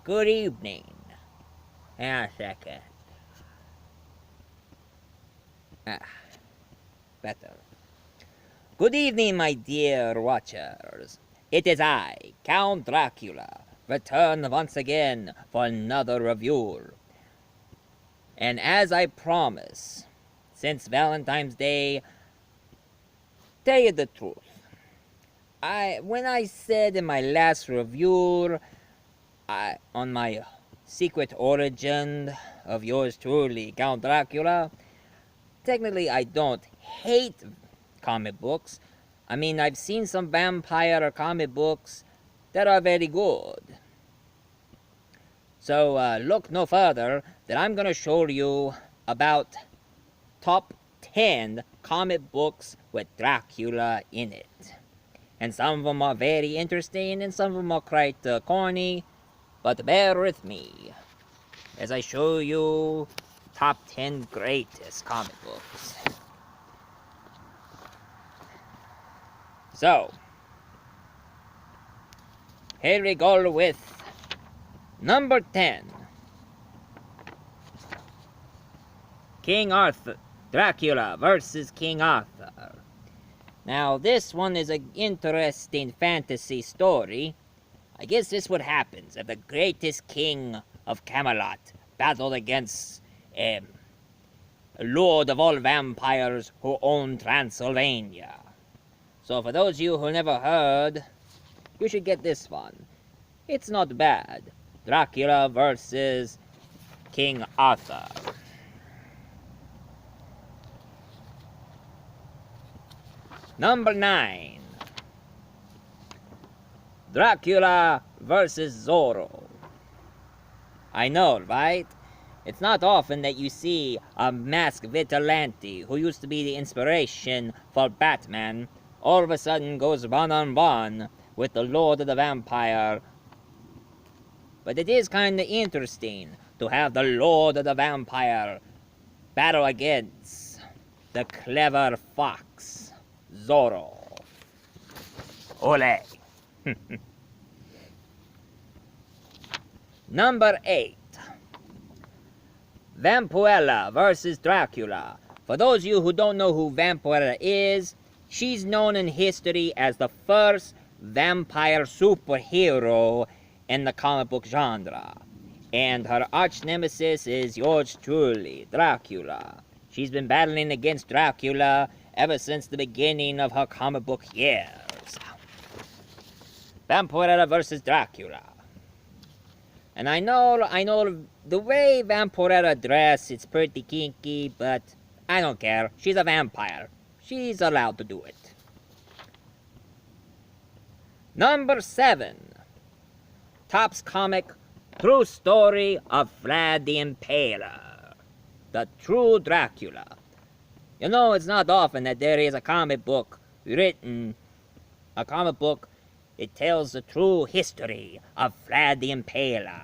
Good evening. Hang on a second. Ah, better. Good evening, my dear watchers. It is I, Count Dracula, returned once again for another review. And as I promise, since Valentine's Day, tell you the truth. When I said in my last review, on my secret origin of yours truly, Count Dracula, technically I don't hate comic books. I mean, I've seen some vampire comic books that are very good. So look no further that I'm gonna show you about top 10 comic books with Dracula in it. And some of them are very interesting and some of them are quite corny, but bear with me as I show you top 10 greatest comic books. So, here we go with number 10. King Arthur, Dracula versus King Arthur. Now, this one is an interesting fantasy story. I guess this what happens if the greatest king of Camelot battled against a lord of all vampires who owned Transylvania. So for those of you who never heard, you should get this one. It's not bad. Dracula versus King Arthur. Number 9. Dracula versus Zorro. I know, right? It's not often that you see a masked vigilante who used to be the inspiration for Batman all of a sudden goes one-on-one with the Lord of the Vampire. But it is kinda interesting to have the Lord of the Vampire battle against the clever fox, Zorro. Ole! Number 8. Vampirella versus Dracula. For those of you who don't know who Vampirella is, she's known in history as the first vampire superhero in the comic book genre. And her arch nemesis is yours truly, Dracula. She's been battling against Dracula ever since the beginning of her comic book years. Vampirella versus Dracula. And I know the way Vampirella dress, it's pretty kinky, but I don't care. She's a vampire. She's allowed to do it. Number 7. Topps comic, True Story of Vlad the Impaler. The True Dracula. You know, it's not often that there is a comic book written, it tells the true history of Vlad the Impaler.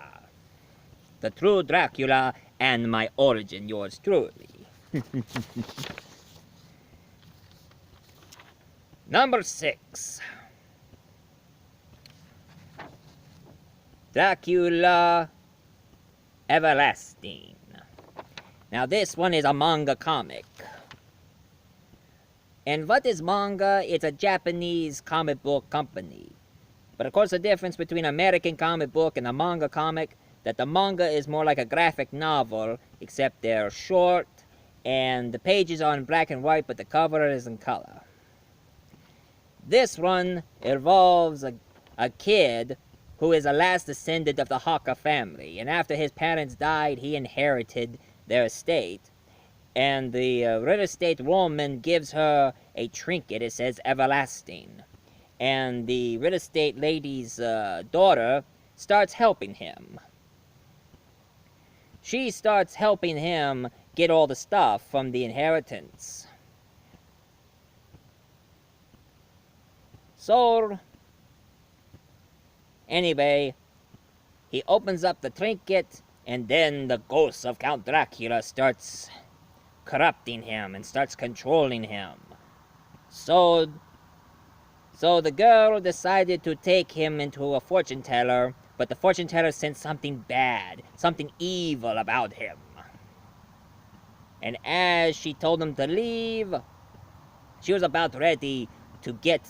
The true Dracula and my origin, yours truly. Number 6. Dracula Everlasting. Now this one is a manga comic. And what is manga? It's a Japanese comic book company. But of course the difference between American comic book and a manga comic, that the manga is more like a graphic novel, except they're short, and the pages are in black and white, but the cover is in color. This one involves a kid who is the last descendant of the Haka family, and after his parents died, he inherited their estate. And the real estate woman gives her a trinket, it says everlasting. And the real estate lady's daughter starts helping him. She starts helping him get all the stuff from the inheritance. So, anyway, he opens up the trinket, and then the ghost of Count Dracula starts corrupting him and starts controlling him. So the girl decided to take him into a fortune teller but the fortune teller sensed something bad, something evil about him. And as she told him to leave, she was about ready to get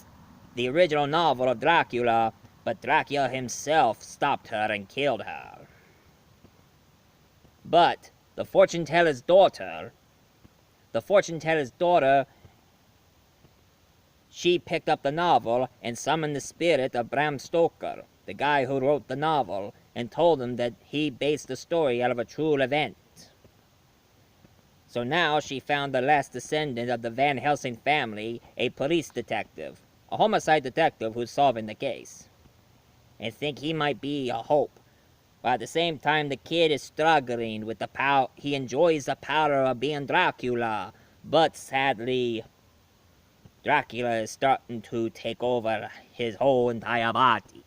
the original novel of Dracula, but Dracula himself stopped her and killed her. But the fortune teller's daughter, she picked up the novel and summoned the spirit of Bram Stoker, the guy who wrote the novel, and told him that he based the story out of a true event. So now she found the last descendant of the Van Helsing family, a police detective, a homicide detective who's solving the case. And think he might be a hope. But at the same time, the kid is struggling with the power. He enjoys the power of being Dracula, but sadly, Dracula is starting to take over his whole entire body.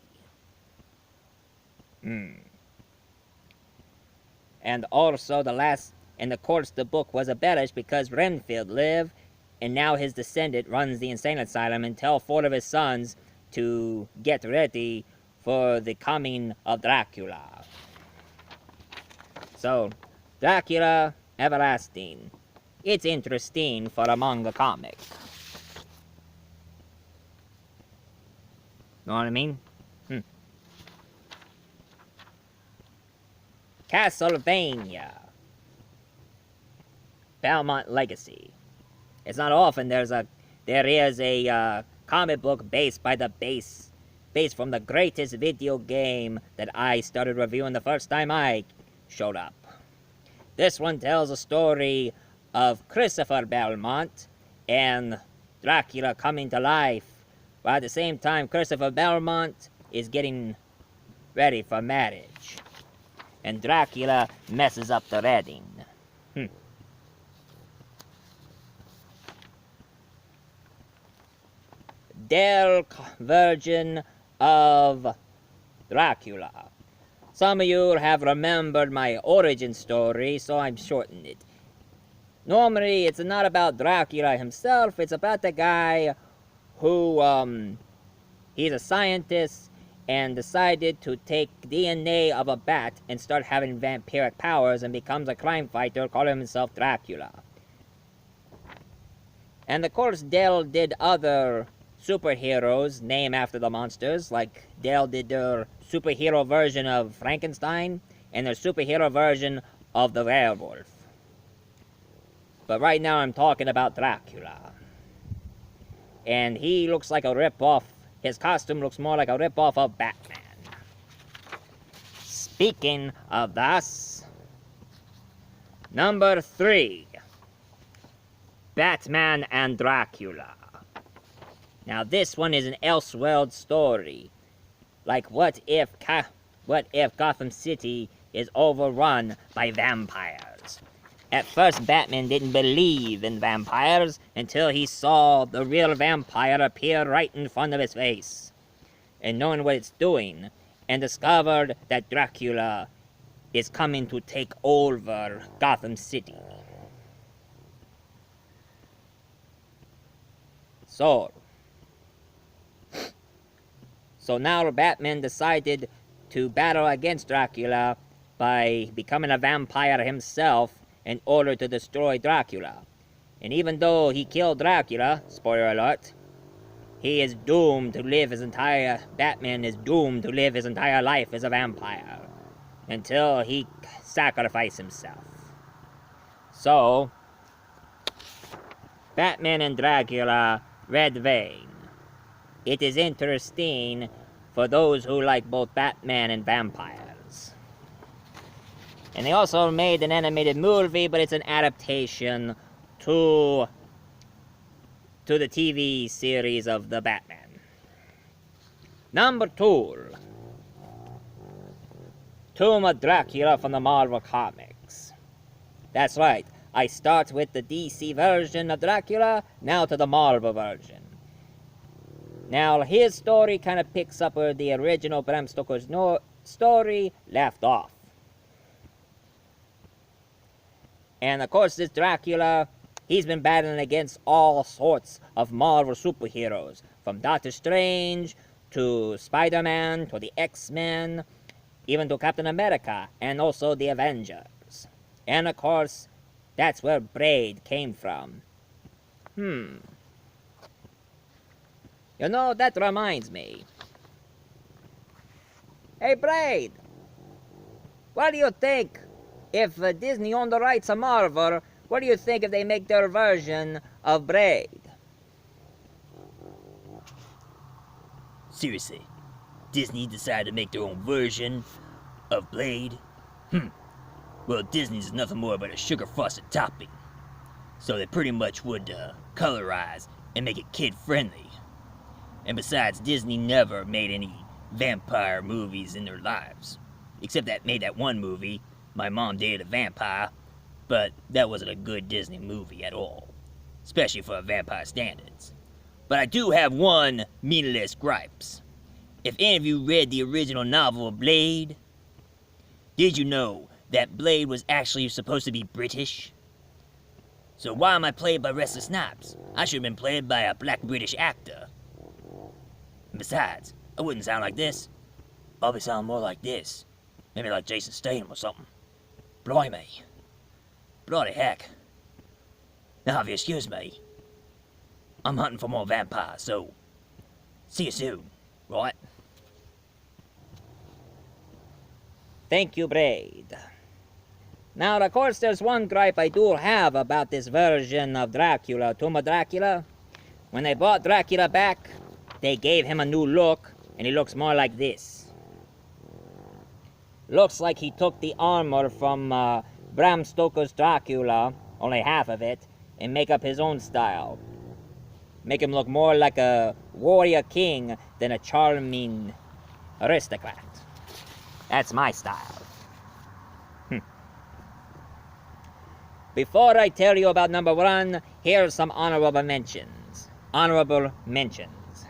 And also of course the book was abolished because Renfield lived, and now his descendant runs the insane asylum and tells 4 of his sons to get ready for the coming of Dracula. So, Dracula Everlasting. It's interesting for a manga comic. Know what I mean? Castlevania. Belmont Legacy. It's not often there is a comic book based from the greatest video game that I started reviewing the first time I showed up. This one tells a story of Christopher Belmont and Dracula coming to life, while at the same time Christopher Belmont is getting ready for marriage, and Dracula messes up the wedding. Dell version of Dracula. Some of you have remembered my origin story, so I'm shortening it. Normally, it's not about Dracula himself, it's about the guy who, he's a scientist and decided to take DNA of a bat and start having vampiric powers and becomes a crime fighter calling himself Dracula. And of course, Dell did other superheroes named after the monsters, like Dell did their superhero version of Frankenstein and their superhero version of the werewolf. But right now I'm talking about Dracula. And he looks like a rip-off. His costume looks more like a rip-off of Batman. Speaking of thus, number 3. Batman and Dracula. Now this one is an Elseworld story. Like what if Gotham City is overrun by vampires? At first Batman didn't believe in vampires until he saw the real vampire appear right in front of his face. And knowing what it's doing, and discovered that Dracula is coming to take over Gotham City. So now Batman decided to battle against Dracula by becoming a vampire himself in order to destroy Dracula. And even though he killed Dracula, spoiler alert, Batman is doomed to live his entire life as a vampire until he sacrifices himself. So, Batman and Dracula, Red Vein. It is interesting for those who like both Batman and vampires. And they also made an animated movie, but it's an adaptation to the TV series of the Batman. Number 2. Tomb of Dracula from the Marvel Comics. That's right, I start with the DC version of Dracula, now to the Marvel version. Now, his story kind of picks up where the original Bram Stoker's story left off. And of course, this Dracula, he's been battling against all sorts of Marvel superheroes, from Doctor Strange to Spider-Man to the X-Men, even to Captain America and also the Avengers. And of course, that's where Braid came from. You know, that reminds me. Hey, Braid! What do you think if Disney owned the rights to Marvel? What do you think if they make their version of Braid? Seriously, Disney decided to make their own version of Blade? Well, Disney's nothing more but a sugar frosted topping. So they pretty much would colorize and make it kid-friendly. And besides, Disney never made any vampire movies in their lives. Except that made that one movie, My Mom Dated a Vampire, but that wasn't a good Disney movie at all. Especially for vampire standards. But I do have one meaningless gripes. If any of you read the original novel of Blade, did you know that Blade was actually supposed to be British? So why am I played by Wesley Snipes? I should have been played by a black British actor. And besides, I wouldn't sound like this. I'll be sounding more like this. Maybe like Jason Statham or something. Blimey. Bloody heck. Now if you excuse me, I'm hunting for more vampires, so see you soon, right? Thank you, Braid. Now, of course, there's one gripe I do have about this version of Dracula, Tomb of Dracula. When they brought Dracula back, they gave him a new look, and he looks more like this. Looks like he took the armor from Bram Stoker's Dracula, only half of it, and make up his own style. Make him look more like a warrior king than a charming aristocrat. That's my style. Before I tell you about number one, here's some honorable mentions. Honorable mentions.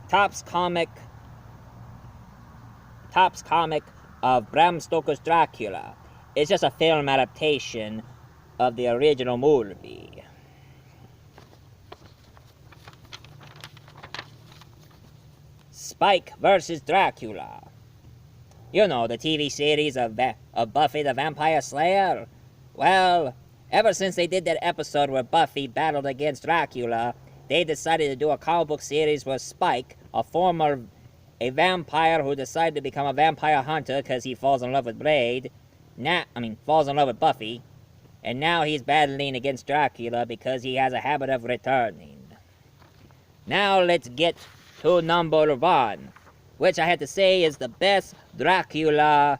Topps comic of Bram Stoker's Dracula. It's just a film adaptation of the original movie. Spike vs. Dracula. You know, the TV series of Buffy the Vampire Slayer? Well, ever since they did that episode where Buffy battled against Dracula, they decided to do a comic book series where Spike, a vampire who decided to become a vampire hunter because he falls in love with falls in love with Buffy, and now he's battling against Dracula because he has a habit of returning. Now let's get to number one, which I have to say is the best Dracula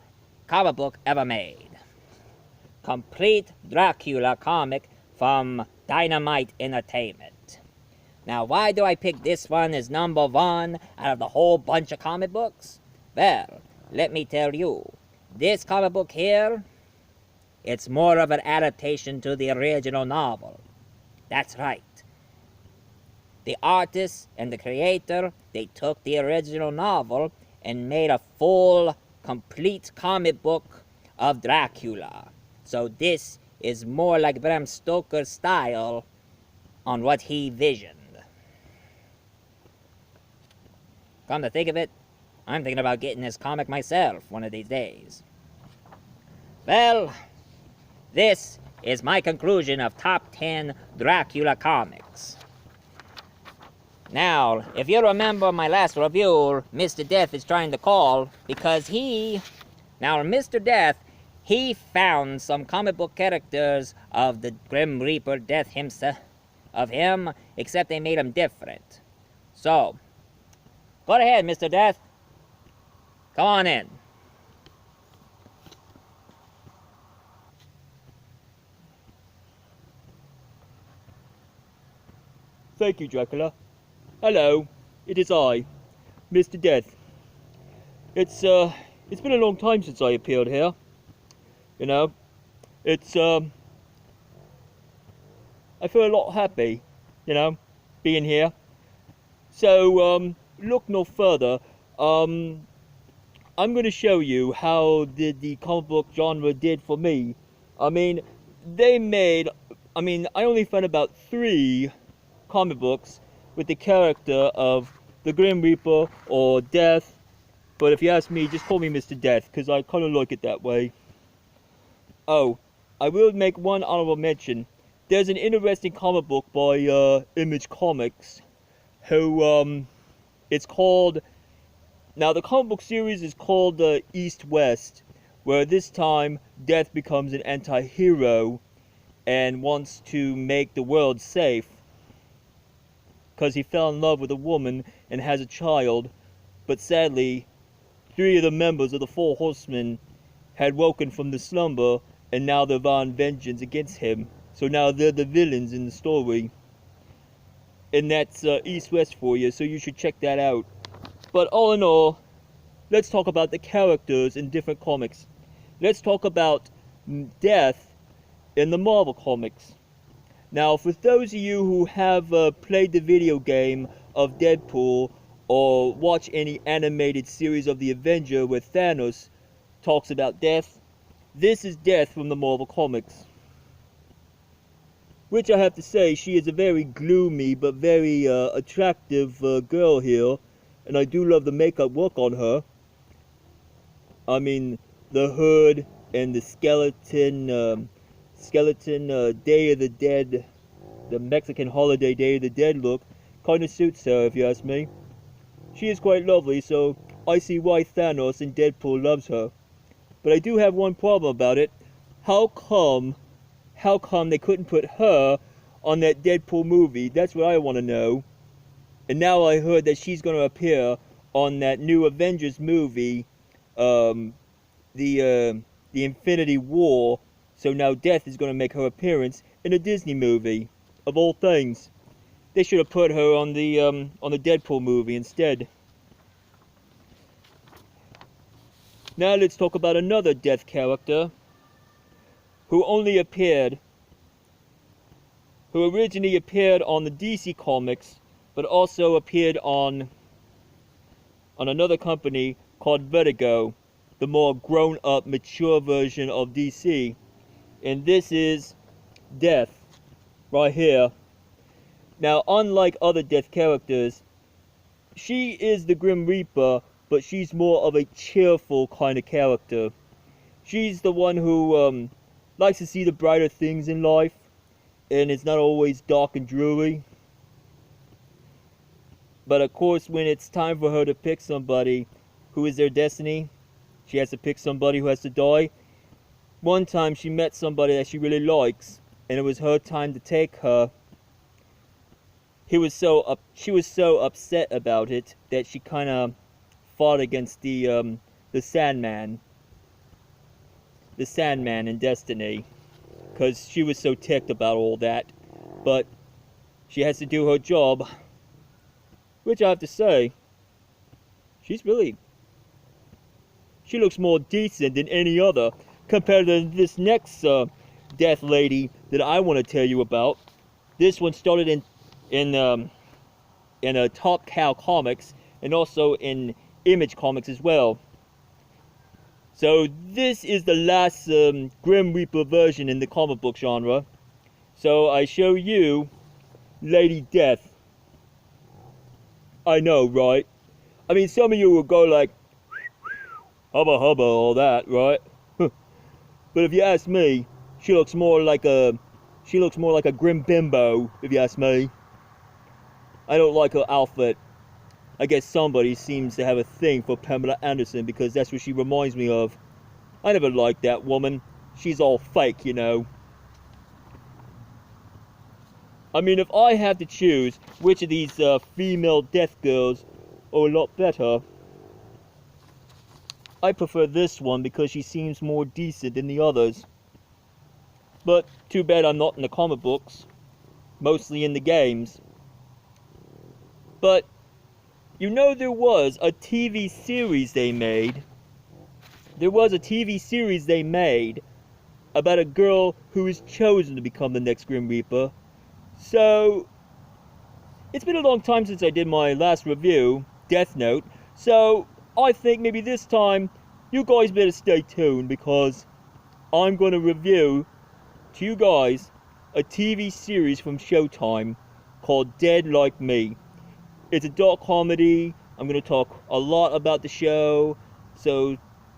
comic book ever made. Complete Dracula comic from Dynamite Entertainment. Now, why do I pick this one as number one out of the whole bunch of comic books? Well, let me tell you, this comic book here, it's more of an adaptation to the original novel. That's right. The artist and the creator, they took the original novel and made a full, complete comic book of Dracula. So this is more like Bram Stoker's style on what he visioned. Come to think of it, I'm thinking about getting this comic myself one of these days. Well, this is my conclusion of top 10 Dracula comics. Now, if you remember my last review, Mr. Death is trying to call because Mr. Death, he found some comic book characters of the Grim Reaper Death himself, except they made him different. So, go ahead, Mr. Death. Come on in. Thank you, Dracula. Hello, it is I, Mr. Death. It's been a long time since I appeared here. You know, I feel a lot happy, you know, being here. So, look no further. I'm going to show you how the comic book genre did for me. I only found about 3 comic books with the character of the Grim Reaper or Death But if you ask me, just call me Mr. Death, because I kind of like it that way. Oh, I will make one honorable mention. There's an interesting comic book by Image Comics, who, it's called... Now, the comic book series is called East-West, where this time Death becomes an anti-hero and wants to make the world safe because he fell in love with a woman and has a child, but sadly 3 of the members of the 4 horsemen had woken from the slumber and now they're vowing vengeance against him, so now they're the villains in the story. And that's East-West for you, so you should check that out. But all in all, let's talk about the characters in different comics. Let's talk about Death in the Marvel Comics. Now, for those of you who have played the video game of Deadpool or watch any animated series of the Avenger where Thanos talks about Death, this is Death from the Marvel Comics. Which I have to say, she is a very gloomy but very attractive girl here, and I do love the makeup work on her. I mean, the hood and the skeleton Day of the Dead, the Mexican holiday Day of the Dead look, kind of suits her if you ask me. She is quite lovely, so I see why Thanos in Deadpool loves her. But I do have one problem about it. How come they couldn't put her on that Deadpool movie? That's what I want to know. And now I heard that she's going to appear on that new Avengers movie, the Infinity War. So now Death is going to make her appearance in a Disney movie, of all things. They should have put her on the Deadpool movie instead. Now let's talk about another Death character who originally appeared on the DC Comics, but also appeared on another company called Vertigo, the more grown-up, mature version of DC. And this is Death, right here. Now, unlike other Death characters, she is the Grim Reaper, but she's more of a cheerful kind of character. She's the one who likes to see the brighter things in life, and it's not always dark and dreary. But of course, when it's time for her to pick somebody who is their destiny, she has to pick somebody who has to die. One time she met somebody that she really likes, and it was her time to take her. She was so upset about it that she kind of fought against the Sandman in Destiny, because she was so ticked about all that. But she has to do her job, which I have to say, she looks more decent than any other compared to this next Death lady that I want to tell you about. This one started in Top Cow Comics and also in Image Comics as well. So this is the last Grim Reaper version in the comic book genre. So I show you Lady Death. I know, right? I mean, some of you will go like, hubba hubba, all that, right? But if you ask me, she looks more like a grim bimbo, if you ask me. I don't like her outfit. I guess somebody seems to have a thing for Pamela Anderson because that's what she reminds me of. I never liked that woman. She's all fake, you know. I mean, if I had to choose which of these female Death girls are a lot better, I prefer this one because she seems more decent than the others. But too bad I'm not in the comic books, mostly in the games. But you know, there was a TV series they made. There was a TV series they made about a girl who is chosen to become the next Grim Reaper. So it's been a long time since I did my last review, Death Note. So I think maybe this time you guys better stay tuned because I'm going to review to you guys a TV series from Showtime called Dead Like Me. It's a dark comedy I'm going to talk a lot about the show. So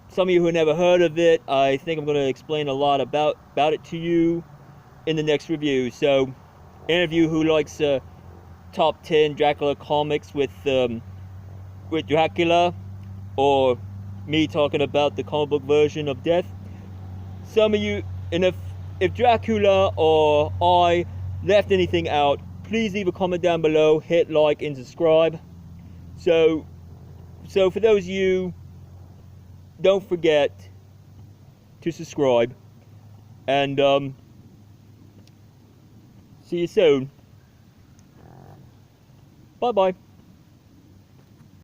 some of you who never heard of it, I think I'm going to explain a lot about it to you in the next review. So any of you who likes top 10 Dracula comics with Dracula, or me talking about the comic book version of Death, some of you, and if Dracula or I left anything out, please leave a comment down below, hit like and subscribe. So for those of you, don't forget to subscribe, and see you soon. Bye bye.